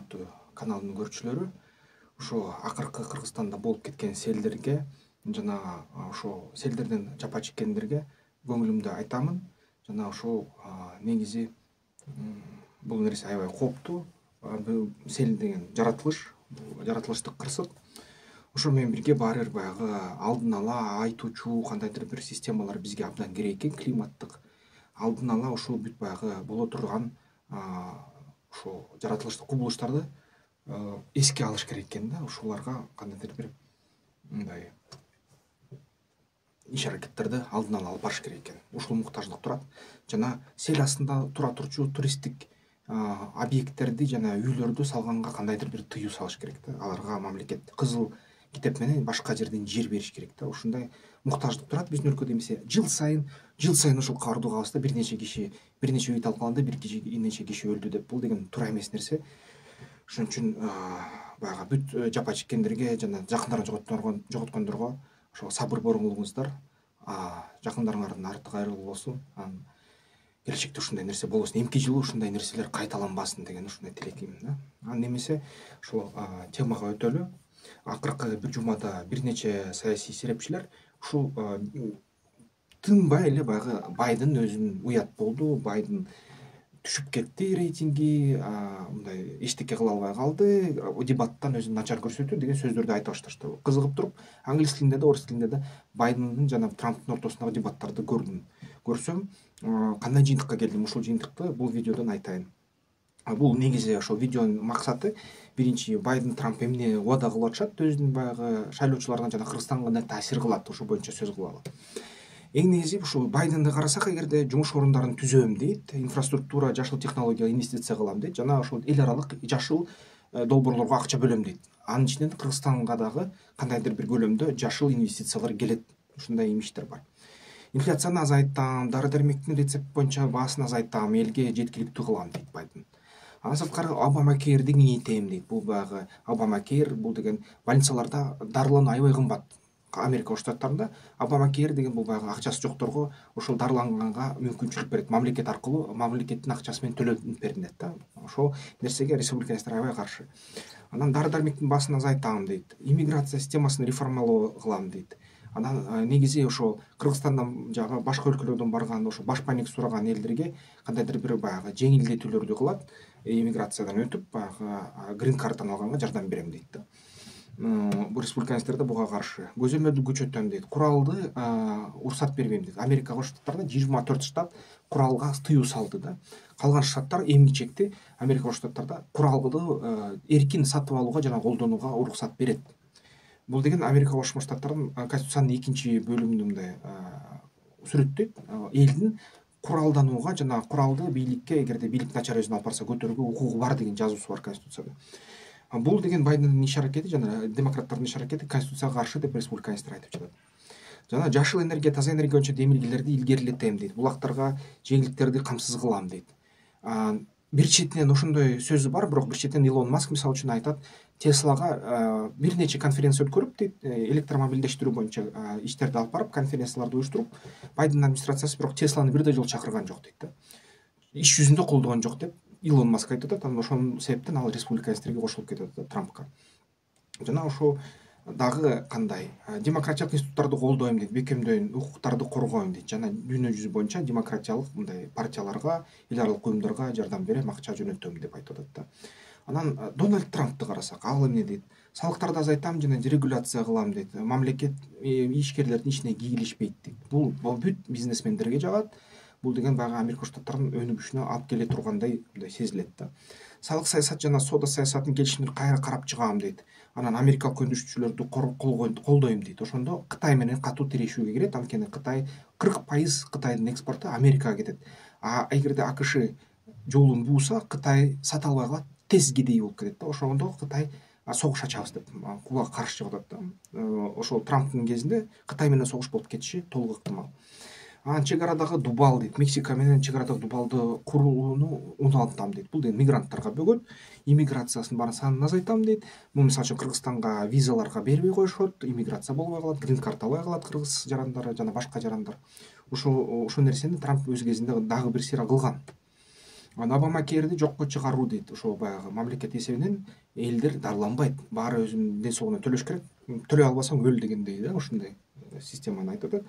урматтуу каналдын көрүүчүлөрү, ошо акыркы Кыргызстанда болуп кеткен селдерге жана ошо селдерден жапа чеккендерге көңүлүмдү айтамын. Жана ошол негизи бул нерсе аябай кооптуу. Сел деген жаратылыштык кырсык. Ошо менен бирге баары бир баягы алдын ала айтуучу кандайдыр бир системалар бизге абдан керек экен, климаттык. Алдын ала ушул бүт баягы боло турган ошо жаратылыштык кубулуштарды эске алыш керек экен да. Ушуларга кандайдыр бир мындай иш аракеттерди алдын ала алып барыш керек экен. Ушул муктаждык турат. Жана сел астында тура турчу туристтик объекттерди жана үйлөрдү салганга кандайдыр бир тыюу салыш керек да. Аларга мамлекет кызыл китеп менен башка жерден жер бериш керек да. Ушундай муктаждык турат биздин өлкөдө. Эмесе жыл сайын ушул кабарды угабыз да, бир нече үй талкаланды, бир нече киши өлдү деп. Бул деген туура эмес нерсе. Ошон үчүн баягы бүт жапа чеккендерге жана жакындарын жоготкондорго ошо сабыр боруңуңуздар. Жакындарыңардын арты кайрылуу болсун. Келечекте ушундай нерсе болбосун. Эмки жылы ушундай нерселер кайталанбасын деген ушундай тилегим да. Немесе ошол темага өтөлү. Акыркы бир жумада бир нече саясий серепчилер ушул тынбай эле баягы Байден өзүн уят болду, Байден түшүп кетти рейтинги, мындай эчтеке кыла албай калды, дебаттан өзүн начар көрсөтүү деген сөздөрдү айта башташты. Кызыгып туруп, англис тилинде да, орус тилинде да Байдендин жана Трамптын ортосундагы дебаттарды көрсөм, кандай жыйынтыкка келдим, ушул жыйынтыкты бул видеодон айтайын. Бул негизи ошол видеонун максаты биринчи, Байден, Трамп эмне убада кылып атышат, өзүнүн баягы шайлоочуларына жана Кыргызстанга кандай таасир кылат, ошол боюнча сөз кылалы. Эң негизи ушул Байденди карасак, эгерде жумуш орундарын түзөм дейт, инфраструктура, жашыл технологияга инвестиция кылам дейт, жана ошол эл аралык жашыл долбоорлорго акча бөлөм дейт. Анын ичинен Кыргызстанга дагы кандайдыр бир көлөмдө жашыл инвестициялар келет. Ушундай имиштер бар. Инфляцияны азайтам, дары-дармектин рецепт боюнча баасын азайтам, элге жеткиликтүү кылам дейт Байден. Андан сырткары Обамакерди кеңейтем дейт. Бул баягы Обамакер, бул деген больницаларда дарылануу аябай кымбат. Америка Кош Штаттарында Обамакер деген бул баягы акчасы жокторго ошол дарыланганга мүмкүнчүлүк берет. Мамлекет аркылуу, мамлекеттин акчасы менен төлөнүп берилет да. Ошол нерсеге республиканецтер аябай каршы. Анан дары-дармектин баасын азайтам дейт. Иммиграция системасын реформалоо кылам дейт. Анан негизи ошо Кыргызстандан жагы башка өлкөлөрдөн барган, ошо башпаник сураган элдерге кандайдыр бир баягы жеңилдетүүлөрдү кылат. Иммиграциядан өтүп, баягы грин картаны алганга жардам берем дейт да. Бул республиканецтер да буга каршы. Көзөмөлдү күчөтөм дейт. Куралды уруксат бербейм дейт. Америка Кош Штаттарында 24 штат куралга тыюу салды да. Калган штаттар эмгичекти чекти Америка Кош Штаттарда куралды эркин сатып алууга жана колдонууга уруксат берет. Бул деген Америка Кошмо Штаттарынын конституциянын 2-бөлүмүндө мындай сүрөттөйт. Элдин куралданууга жана куралды бийликке, эгерде бийлик начар өзүн алып барса, көтөрүүгө укугу бар деген жазуусу бар конституцияда. Бул деген Байдендин иш аракети жана демократтардын иш аракети конституцияга каршы деп республиканецтер айтып жатат. Жана жашыл энергия, таза энергия боюнча демилгелерди илгерилетем дейт. Булактарга жеңилдиктерди камсыз кылам дейт. Бир четинен ошондой сөзү бар, бирок бир четинен Илон Маск мисалы үчүн айтат, Теслага бир нече конференция өткөрүп дейт, электромобилдештирүү боюнча иштерди алып барып, конференцияларды уюштуруп, Байден администрациясы бирок Тесланы бир да жолу чакырган жок дейт да. Иш жүзүндө колдогон жок деп Илон Маск айтып атат. Анан ошол себептен ал республиканецтерге кошулуп кетип атат, Трампка. Жана ошо дагы кандай демократиялык институттарды колдойм дейт, бекемдөйм, укуктарды коргойм дейт. Жана дүйнө жүзү боюнча демократиялык мындай партияларга, эл аралык уюмдарга жардам берем, акча жөнөтөм деп айтып атат да. Анан Дональд Трампты карасак, ал эмне дейт? Салыктарды азайтам жана дерегуляция кылам дейт. Мамлекет ишкерлердин ишине кийлешпейт дейт. Бул бүт бизнесмендерге жагат. Бул деген баягы Америка Штаттарынын өнүгүшүнө алып келе тургандай мындай сезилет да. Салык саясат жана соода саясатын келишимдер кайра карап чыгам дейт. Анан америкалык өндүрүшчүлөрдү колдойм дейт. Ошондо Кытай менен катуу тирешүүгө кирет. Анткени Кытай 40% Кытайдын экспорту Америкага кетет. Эгерде АКШ жолун бууса, Кытай сата албай калат, тез кедей болуп кетет да. Ошондо Кытай согуш ачабыз деп буга каршы чыгып атат да. Ошол Трамптын кезинде Кытай менен согуш болуп кетиши толук ыктымал. Чек арадагы дубал дейт. Мексика менен чек арадагы дубалды курууну уналтам дейт. Бул деген мигранттарга бөгөт. Иммиграциясынын баарын санын азайтам дейт. Бул мисалы үчүн Кыргызстанга визаларга бербей коюшот, иммиграция болбой калат, грин карта албай калат кыргыз жарандары жана башка жарандар. Ошол нерсени Трамп өз кезинде дагы бир сыйра кылган. Анан Обама керди жокко чыгаруу дейт. Ошол баягы мамлекет эсебинен элдер дарыланбайт, баары өзүнүн ден соолугуна төлөш керек, төлөй албасаң өл дегендей да, ушундай системаны айтып атат.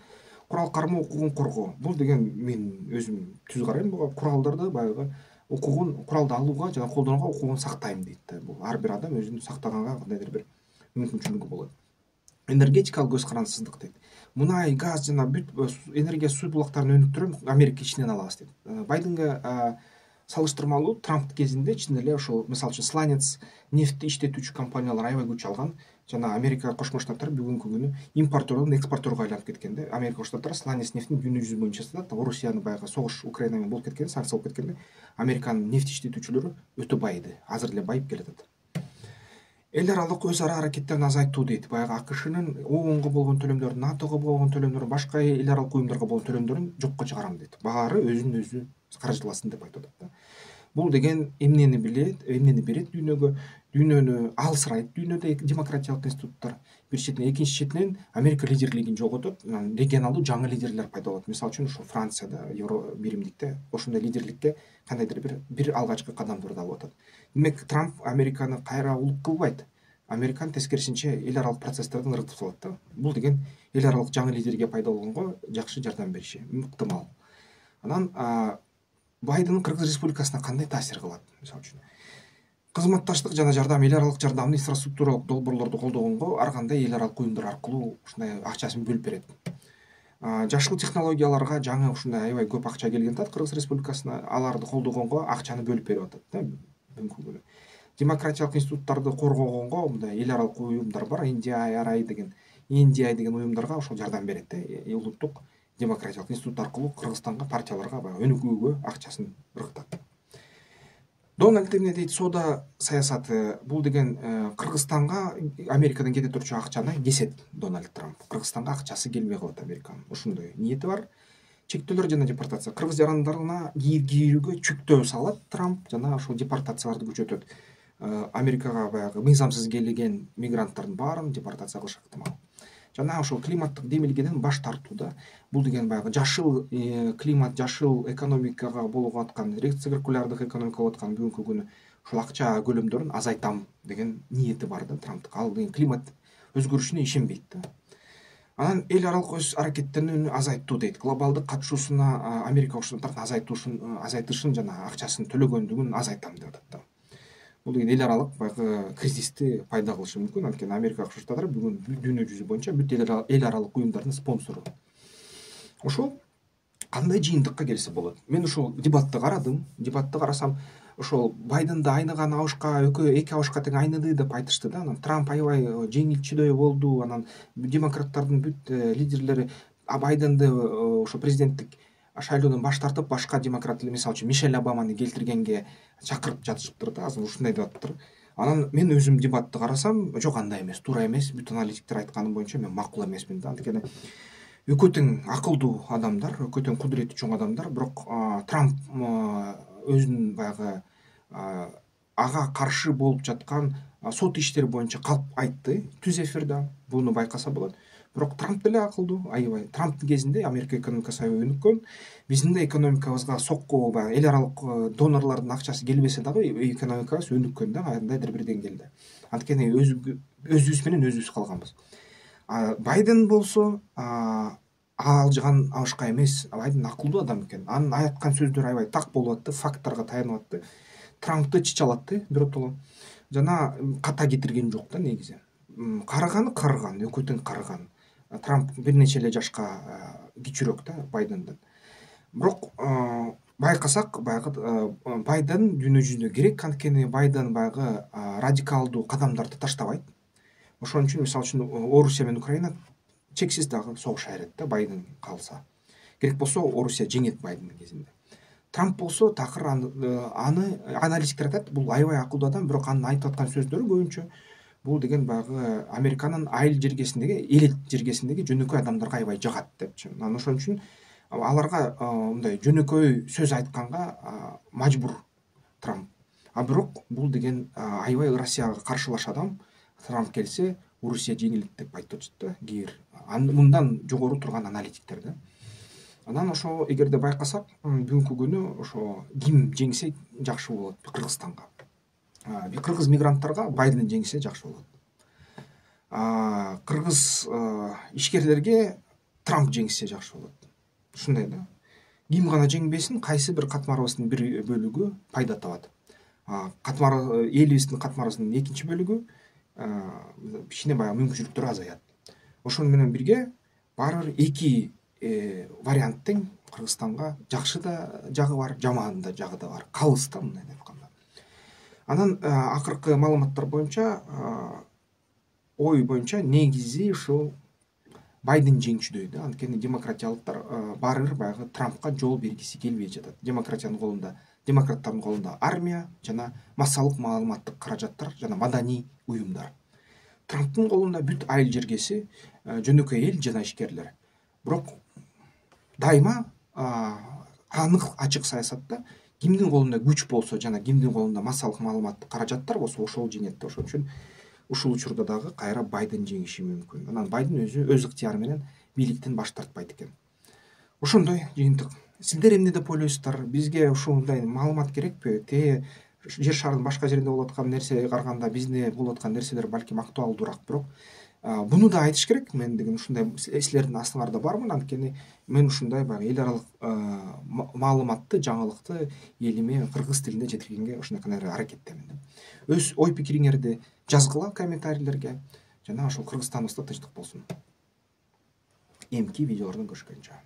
Курал кармоо укугун коргоо, бул деген мен өзүм түз карайм буга. Куралдарды баягы укугун, куралды алууга жана колдонууга укугун сактайм дейт да. Бул ар бир адам өзүн сактаганга кандайдыр бир мүмкүнчүлүгү болот. Энергетикалык көз карандысыздык дейт. Мунай, газ жана бүт энергия суу булактарын өнүктүрөм, Америка ичинен алабыз дейт. Байденге салыштырмалуу Трамп кезинде чын эле ошол мисалы үчүн сланец нефтти иштетүүчү компаниялар аябай күч алган жана Америка Кошмо Штаттары бүгүнкү күнү импортердон экспортерго айланып кеткенде, Америка Кошмо Штаттары сланец нефтин дүйнө жүзү боюнча сатат. Орусияны баягы согуш Украина менен болуп кеткенде, санкция болуп кеткенде, Американын нефть иштетүүчүлөрү өтө байыды, азыр эле байып келатат. Эл аралык өз ара аракеттерин азайтуу дейт. Баягы АКШнын ООНго болгон төлөмдөрүн, НАТОго болгон төлөмдөрүн, башка эл аралык уюмдарга болгон төлөмдөрүн жокко чыгарам дейт. Баары өзүн өзү каржыласын деп айтып атат да. Бул деген эмнени билет, эмнени берет дүйнөгө? Дүйнөнү алсырайт, дүйнөдө демократиялык институттар. Бир четинен, экинчи четинен Америка лидерлигин жоготот, регионалдуу жаңы лидерлер пайда болот. Мисалы үчүн ушул Францияда, Евро биримдикте ошондой лидерликке кандайдыр бир алгачкы кадамдарды алып атат. Демек Трамп Американы кайра улук кылбайт. Американы тескерисинче эл аралык процесстердин ыргытып салат да. Бул деген эл аралык жаңы лидерге пайда болгонго жакшы жардам бериши ыктымал. Анан Байден Кыргыз Республикасына кандай таасир кылат? Мисалы үчүн кызматташтык жана жардам, эл аралык жардамды инфраструктуралык долбоорлорду колдогонго ар кандай эл аралык уюмдар аркылуу ушундай акчасын бөлүп берет. Жашыл технологияларга жаңы ушундай аябай көп акча келген атат Кыргыз Республикасына, аларды колдогонго акчаны бөлүп берип атат да бүгүнкү күнү. Демократиялык институттарды коргогонго мындай эл аралык уюмдар бар, NDI деген уюмдарга ошол жардам берет да. Улуттук демократиялык институт аркылуу Кыргызстанга, партияларга баягы өнүгүүгө акчасын ыргытат. Дональд эмне дейт? Соода саясаты. Бул деген Кыргызстанга Америкадан кете турчу акчаны кесет Дональд Трамп. Кыргызстанга акчасы келбей калат Американын. Ошондой ниети бар. Чектөөлөр жана депортация. Кыргыз жарандарына кирүүгө чектөө салат Трамп жана ошол депортацияларды күчөтөт. Америкага баягы мыйзамсыз келген мигранттардын баарын депортация кылышы ыктымал. Жана ошол климаттык демилгеден баш тартууда. Бул деген баягы жашыл климат, жашыл экономикага болуп аткан, циркулярдык экономика болуп аткан бүгүнкү күнү ошол акча көлөмдөрүн азайтам деген ниети бар да Трамптын. Ал деген климат өзгөрүшүнө ишенбейт да. Анан эл аралык өз аракеттерин азайтуу дейт. Глобалдык катышуусуна Америка Кошмо Штаттарын азайтышын жана акчасын төлөгөндүгүн азайтам деп атат да. Бул деген эл аралык баягы кризисти пайда кылышы мүмкүн. Анткени Америка Кошмо Штаттары бүгүн дүйнө жүзү боюнча бүт эл аралык уюмдардын спонсору. Ошол кандай жыйынтыкка келсе болот? Мен ошол дебатты карадым. Дебатты карасам, ошол Байденди айныган абышка, эки абышка тең айныды деп айтышты да. Анан Трамп аябай жеңилчүдөй болду. Анан демократтардын бүт лидерлери Байденди ошо президенттик шайлоодон баш тартып, башка демократ, мисалы үчүн Мишель Обаманы келтиргенге чакырып жатышыптыр да. Азыр ушундай деп атыптыр. Анан мен өзүм дебатты карасам, жок андай эмес, туура эмес. Бүт аналитиктер айтканы боюнча мен макул эмесмин да. Анткени экөө тең акылдуу адамдар, экөө тең кудурети чоң адамдар, бирок Трамп өзүнүн баягы ага каршы болуп жаткан сот иштери боюнча калп айтты түз эфирде. Буну байкаса болот. Бирок Трамп деле акылдуу, аябай. Трамптын кезинде Америка экономикасы аябай өнүккөн. Биздин да экономикабызга сокку баягы эл аралык донорлордун акчасы келбесе дагы экономикабыз өнүккөн да кандайдыр бир деңгээлде. Анткени өзүбүз менен өзүбүз калганбыз. Байден болсо алжыган абышка эмес, Байден акылдуу адам экен. Анын айткан сөздөрү аябай так болуп атты, факттарга таянып атты. Трампты чычалатты биротоло. Жана ката кетирген жок да негизи. Карыган, экөө тең карыган. Трамп бир нече эле жашка кичүүрөөк да Байденден. Бирок байкасак баягы Байден дүйнө жүзүнө керек, анткени Байден баягы радикалдуу кадамдарды таштабайт. Ошон үчүн мисалы үчүн Орусия менен Украина чексиз дагы согуша берет да Байден калса. Керек болсо Орусия жеңет Байдендин кезинде. Трамп болсо такыр аны аналитиктер айтат, бул аябай акылдуу адам, бирок анын айтып аткан сөздөрү көбүнчө бул деген баягы Американын айыл жергесиндеги, элит жергесиндеги жөнөкөй адамдарга аябай жагат депчи. Анан ошон үчүн аларга мындай жөнөкөй сөз айтканга мажбур Трамп. Бирок бул деген аябай Россияга каршылаш адам. Трамп келсе, Орусия жеңилет деп айтып атышты да кээ бир мындан жогору турган аналитиктер да. Анан ошо эгерде байкасак, бүгүнкү күнү ошо ким жеңсе жакшы болот Кыргызстанга. Кыргыз мигранттарга Байден жеңсе жакшы болот. Кыргыз ишкерлерге Трамп жеңсе жакшы болот. Ушундай да. Ким гана жеңбесин, кайсы бир катмарыбыздын бир бөлүгү пайда табат. Катмар элибиздин катмарыбыздын экинчи бөлүгү кичине баягы мүмкүнчүлүктөрү азаят. Ошону менен бирге баары бир эки вариант тең. Кыргызстанга жакшы да жагы бар, жаман да жагы да бар. Калыс да мындай деп айтканда. Анан акыркы маалыматтар боюнча, ой боюнча негизи ушул Байден жеңчүдөй да. Анткени демократиялыктар баары бир баягы Трампка жол бергиси келбей жатат. Демократтардын колунда армия жана массалык маалыматтык каражаттар жана маданий уюмдар. Трамптын колунда бүт айыл жергеси, жөнөкөй эл жана ишкерлер. Бирок дайыма анык ачык саясатта кимдин колунда күч болсо жана кимдин колунда массалык маалыматтык каражаттар болсо ошол жеңет да. Ошон үчүн ушул учурда дагы кайра Байден жеңиши мүмкүн. Анан Байден өз ыктыяры менен бийликтен баш тартпайт экен. Ошондой жыйынтык. Сиздер эмне деп ойлойсуздар? Бизге ушундай маалымат керекпи? Жер шарынын башка жеринде болуп аткан нерсеге караганда бизде болуп аткан нерселер балким актуалдуураак, бирок буну да айтыш керек. Мен деген ушундай силердин астыңарда бармын, анткени мен ушундай баягы эл аралык маалыматты, жаңылыкты элиме кыргыз тилинде жеткиргенге ушундай аракеттемин. Өз ой пикириңерди жазгыла комментарийлерге, жана ошол Кыргызстаныбызда тынчтык болсун. Эмки видеолордон көрүшкөнчө.